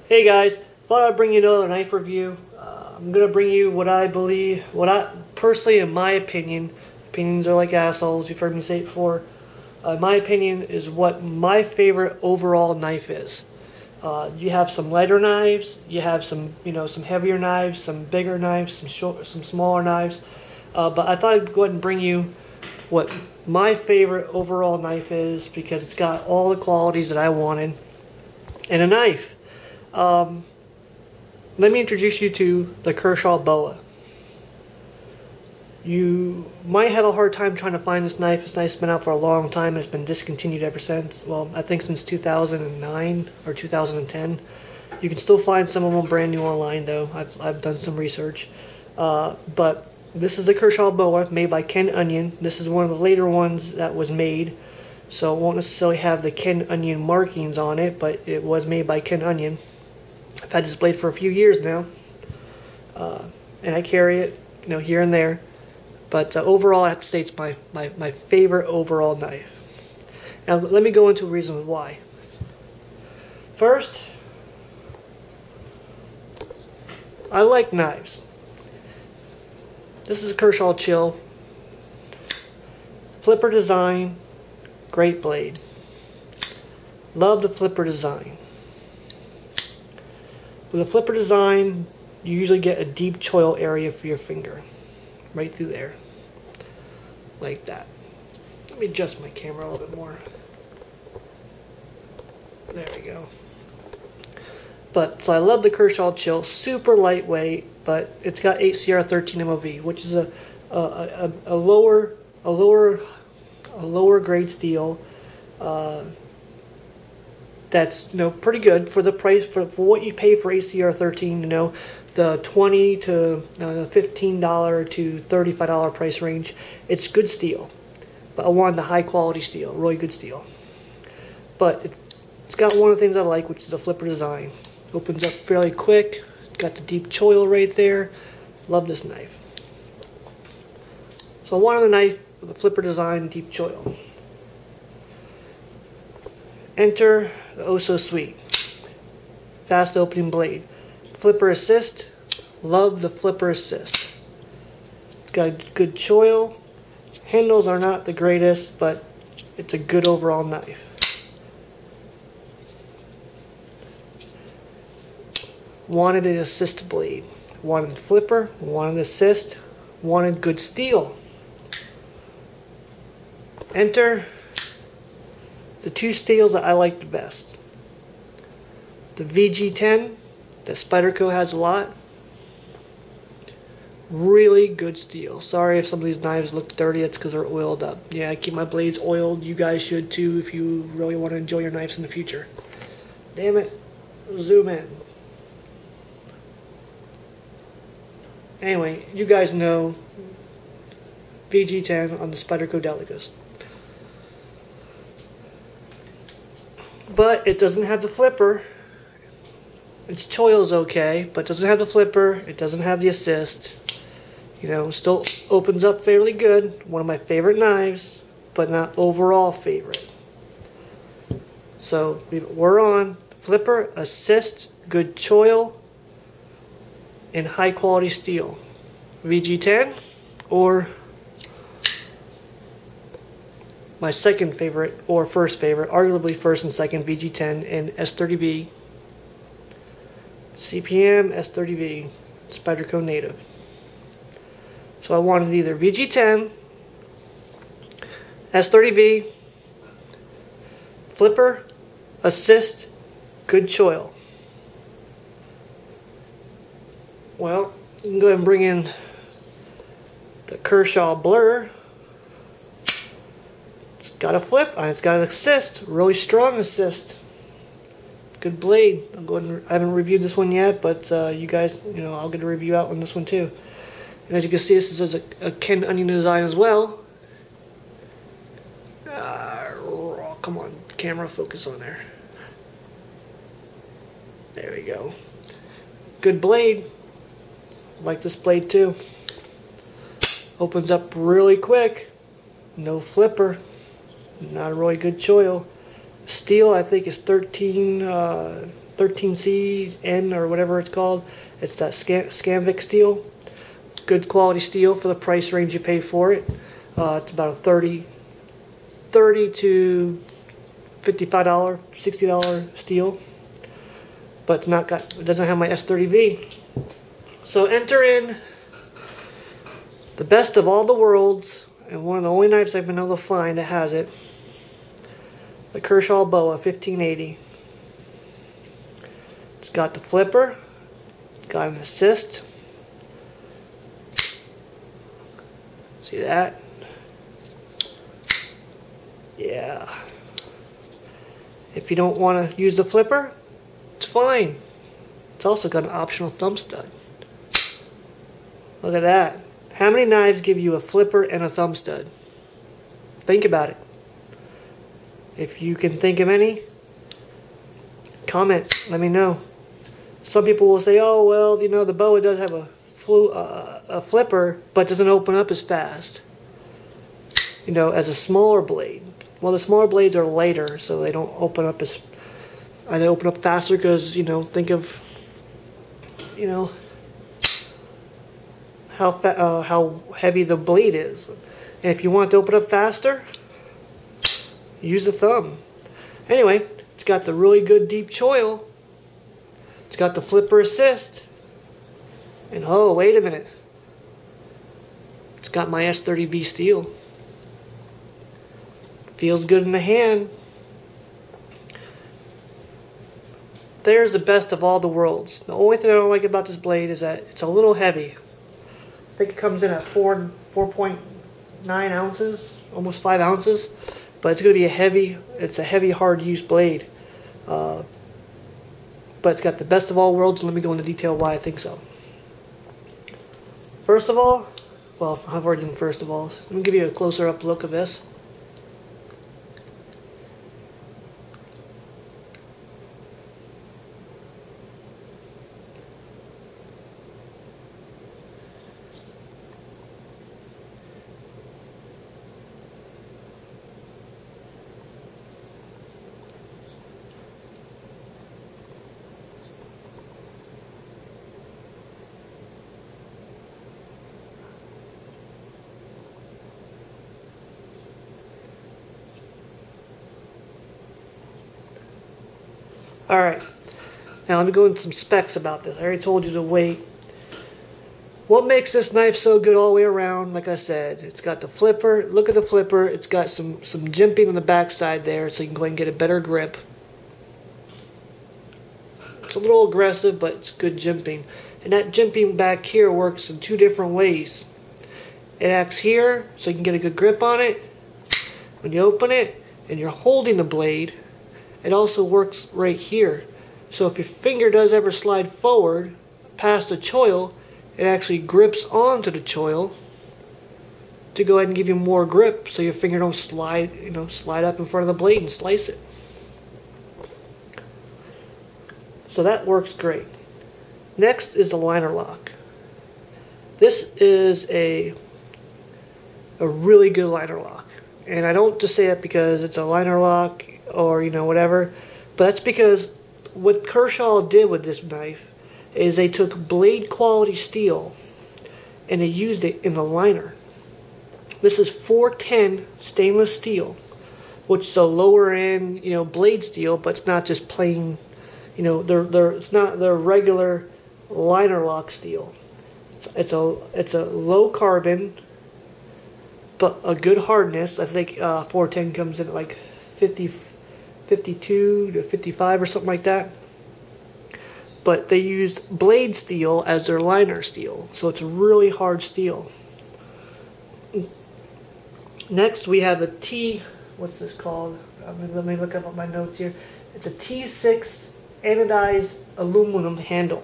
Hey guys, thought I'd bring you another knife review. I'm gonna bring you what I believe, personally, in my opinion, opinions are like assholes, you've heard me say it before. My opinion is what my favorite overall knife is. You have some lighter knives, you have some, some heavier knives, some bigger knives, some smaller knives. But I thought I'd go ahead and bring you what my favorite overall knife is because it's got all the qualities that I wanted in a knife. Let me introduce you to the Kershaw Boa. You might have a hard time trying to find this knife. This knife's been out for a long time and it's been discontinued ever since. Well, I think since 2009 or 2010. You can still find some of them brand new online though. I've done some research. But this is the Kershaw Boa made by Ken Onion. This is one of the later ones that was made. So it won't necessarily have the Ken Onion markings on it, but it was made by Ken Onion. I've had this blade for a few years now, and I carry it, here and there. But overall, I have to say it's my favorite overall knife. Now, let me go into a reason why. First, I like knives. This is a Kershaw Chill. Flipper design, great blade. Love the flipper design. With a flipper design, you usually get a deep choil area for your finger. Right through there. Like that. Let me adjust my camera a little bit more. There we go. So I love the Kershaw Chill. Super lightweight, but it's got 8CR13 MOV, which is a lower grade steel. That's pretty good for the price for what you pay for ACR13. The $20 to $15 to $35 price range. It's good steel, but I wanted the high quality steel, really good steel. But it's got one of the things I like, which is the flipper design. Opens up fairly quick. It's got the deep choil right there. Love this knife. So I wanted a knife with a flipper design, deep choil. Enter the oh so sweet fast opening blade. Flipper assist. Love the flipper assist. It's got good choil. Handles are not the greatest, but it's a good overall knife. Wanted an assist blade. Wanted flipper. Wanted assist. Wanted good steel. Enter the two steels that I like the best. The VG10 that Spyderco has a lot. Really good steel. Sorry if some of these knives look dirty, it's because they're oiled up. Yeah, I keep my blades oiled. You guys should too if you really want to enjoy your knives in the future. Damn it. Zoom in. Anyway, you guys know VG10 on the Spyderco Delicas. But it doesn't have the flipper. Its choil is okay, but it doesn't have the flipper. It doesn't have the assist. Still opens up fairly good. One of my favorite knives, but not overall favorite. So we're on flipper, assist, good choil, and high quality steel. VG10 or my second favorite, or first favorite, arguably first and second, VG10 and S30V. CPM, S30V, Spyderco native. So I wanted either VG10, S30V, flipper, assist, good choil. Well, you can go ahead and bring in the Kershaw Blur. It's got a flip, it's got an assist, really strong assist. Good blade. I haven't reviewed this one yet, but you guys, I'll get a review out on this one too. And as you can see, this is a Ken Onion design as well. Come on, camera, focus on there. There we go. Good blade. Like this blade too. Opens up really quick. No flipper. Not a really good choil. Steel, I think, is 13 13CN or whatever it's called. It's that Scamvic steel. Good quality steel for the price range you pay for it. It's about a $30 to $55, $60 steel. But it doesn't have my S30V. So enter in the best of all the worlds, and one of the only knives I've been able to find that has it. The Kershaw Boa 1580. It's got the flipper, got an assist. See that? Yeah. If you don't want to use the flipper, it's fine. It's also got an optional thumb stud. Look at that. How many knives give you a flipper and a thumb stud? Think about it. If you can think of any, comment. Let me know. Some people will say, oh, well, you know, the Boa does have a flipper, but doesn't open up as fast, you know, as a smaller blade. Well, the smaller blades are lighter, so they don't open up as... They open up faster because, you know, think of, you know, how heavy the blade is. And if you want it to open up faster, use the thumb. Anyway, it's got the really good deep choil. It's got the flipper assist. And oh, wait a minute. It's got my S30V steel. Feels good in the hand. There's the best of all the worlds. The only thing I don't like about this blade is that it's a little heavy. I think it comes in at 4.9 ounces, almost 5 ounces. But it's going to be it's a heavy, hard use blade. But it's got the best of all worlds, and let me go into detail why I think so. First of all, well, I've already done first of all. Let me give you a closer up look of this. Alright, now let me go into some specs about this. I already told you the weight. What makes this knife so good all the way around? Like I said, it's got the flipper. Look at the flipper. It's got some jimping on the back side there, so you can go ahead and get a better grip. It's a little aggressive, but it's good jimping. And that jimping back here works in two different ways. It acts here, so you can get a good grip on it. When you open it, and you're holding the blade, it also works right here. So if your finger does ever slide forward past the choil, it actually grips onto the choil to go ahead and give you more grip, so your finger don't slide up in front of the blade and slice it. So that works great. Next is the liner lock. This is a really good liner lock. And I don't just say it because it's a liner lock or, you know, whatever. But that's because what Kershaw did with this knife is they took blade quality steel and they used it in the liner. This is 410 stainless steel, which is a lower end, you know, blade steel, but it's not just plain, you know, it's not their regular liner lock steel. It's a low carbon, but a good hardness. I think 410 comes in at like 52 to 55 or something like that. But they used blade steel as their liner steel, so it's a really hard steel. Next we have a what's this called? Let me look up my notes here. It's a T6 anodized aluminum handle.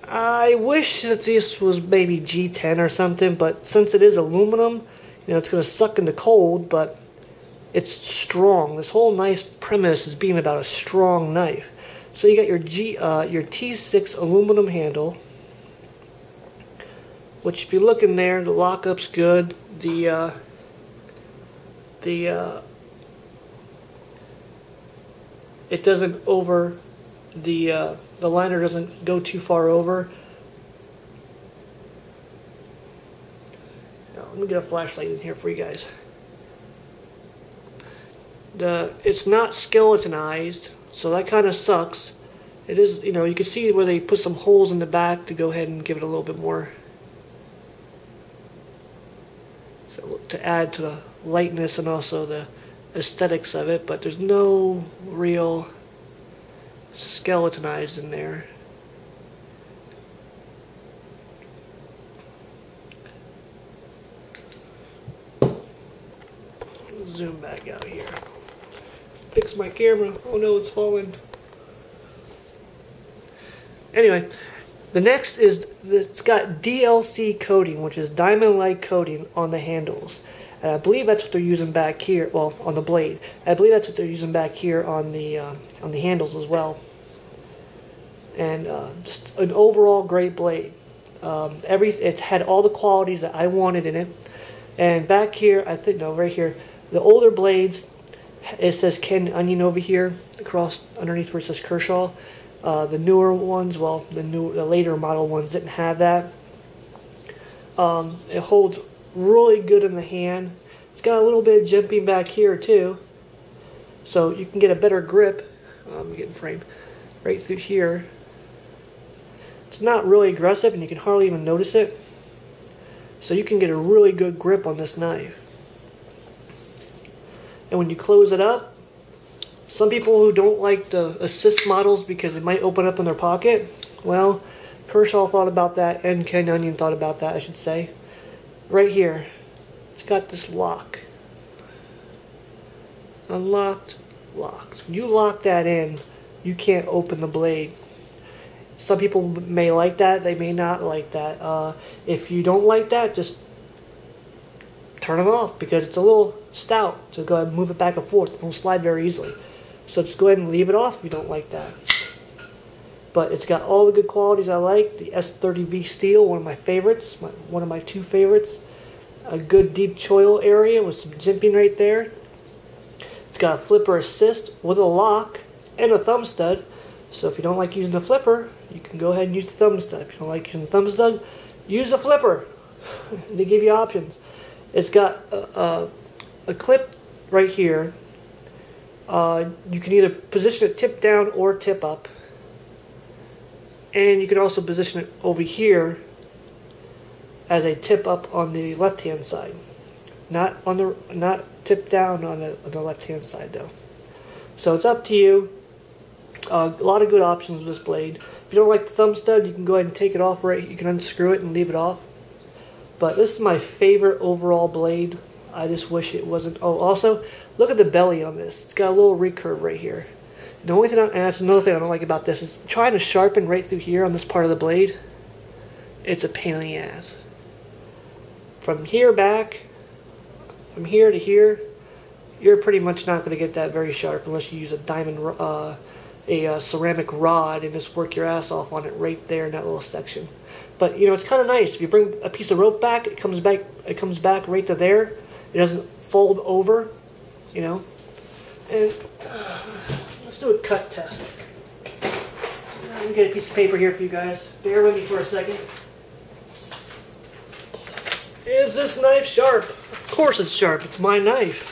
I wish that this was maybe G10 or something, but since it is aluminum, you know, it's going to suck in the cold, but it's strong. This whole knife's premise is being about a strong knife. So you got your T6 aluminum handle, which if you look in there, the lockup's good. it doesn't over the liner doesn't go too far over. Now, let me get a flashlight in here for you guys. It's not skeletonized, so that kind of sucks. It is, you know, you can see where they put some holes in the back to go ahead and give it a little bit more, so to add to the lightness and also the aesthetics of it, but there's no real skeletonized in there. Zoom back out here. Fix my camera. Oh no, it's falling. Anyway, the next is, it's got DLC coating, which is diamond-like coating on the handles. And I believe that's what they're using back here, well, on the blade. I believe that's what they're using back here on the handles as well. And just an overall great blade. It's had all the qualities that I wanted in it. And back here, I think, no, right here, the older blades, it says Ken Onion over here, across underneath where it says Kershaw. The newer ones, well, the later model ones didn't have that. It holds really good in the hand. It's got a little bit of jimping back here too, so you can get a better grip. I'm getting framed right through here. It's not really aggressive, and you can hardly even notice it. So you can get a really good grip on this knife. And when you close it up, some people who don't like the assist models because it might open up in their pocket, well, Kershaw thought about that, and Ken Onion thought about that, I should say. Right here, it's got this lock. Unlocked, locked. When you lock that in, you can't open the blade. Some people may like that, they may not like that. If you don't like that, just turn it off, because it's a little stout, so go ahead and move it back and forth. It won't slide very easily. So just go ahead and leave it off if you don't like that. But it's got all the good qualities I like. The S30V steel, one of my favorites, one of my two favorites. A good deep choil area with some jimping right there. It's got a flipper assist with a lock and a thumb stud. So if you don't like using the flipper, you can go ahead and use the thumb stud. If you don't like using the thumb stud, use the flipper. They give you options. It's got a clip right here. You can either position it tip down or tip up. And you can also position it over here as a tip up on the left hand side. Not tip down on the left hand side though. So it's up to you. A lot of good options with this blade. If you don't like the thumb stud, you can go ahead and take it off right. You can unscrew it and leave it off. But this is my favorite overall blade. I just wish it wasn't. Oh, also, look at the belly on this. It's got a little recurve right here. The only thing, and that's another thing I don't like about this, is trying to sharpen right through here on this part of the blade. It's a pain in the ass. From here back, from here to here, you're pretty much not going to get that very sharp unless you use a diamond, ceramic rod and just work your ass off on it right there in that little section. But you know, it's kind of nice. If you bring a piece of rope back, it comes back right to there. It doesn't fold over, you know. And let's do a cut test. Let me get a piece of paper here for you guys. Bear with me for a second. Is this knife sharp? Of course it's sharp. It's my knife.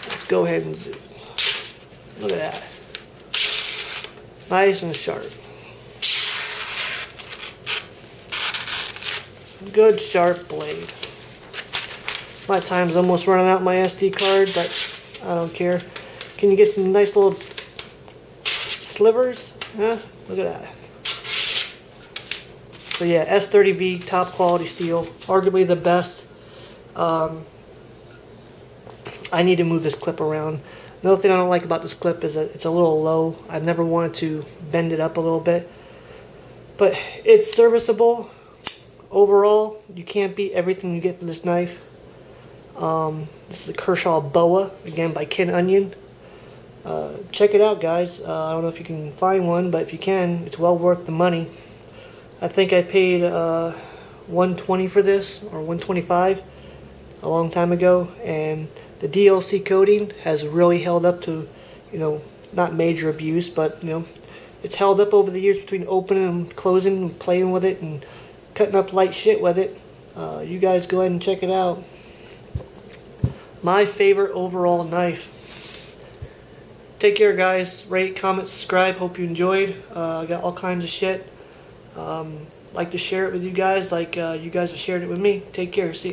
Let's go ahead and zoom. Look at that. Nice and sharp. Good sharp blade. My time's almost running out my SD card, but I don't care. Can you get some nice little slivers? Huh? Look at that. So yeah, S30V, top quality steel, arguably the best. I need to move this clip around. Another thing I don't like about this clip is that it's a little low. I've never wanted to bend it up a little bit. But it's serviceable. Overall, you can't beat everything you get from this knife. This is a Kershaw Boa, again by Ken Onion. Check it out, guys. I don't know if you can find one, but if you can, it's well worth the money. I think I paid $120 for this, or $125 a long time ago, and the DLC coating has really held up to, you know, not major abuse, but you know, it's held up over the years between opening and closing and playing with it and cutting up light shit with it. You guys go ahead and check it out. My favorite overall knife. Take care, guys. Rate, comment, subscribe. Hope you enjoyed. I got all kinds of shit. Like to share it with you guys like you guys have shared it with me. Take care. See ya.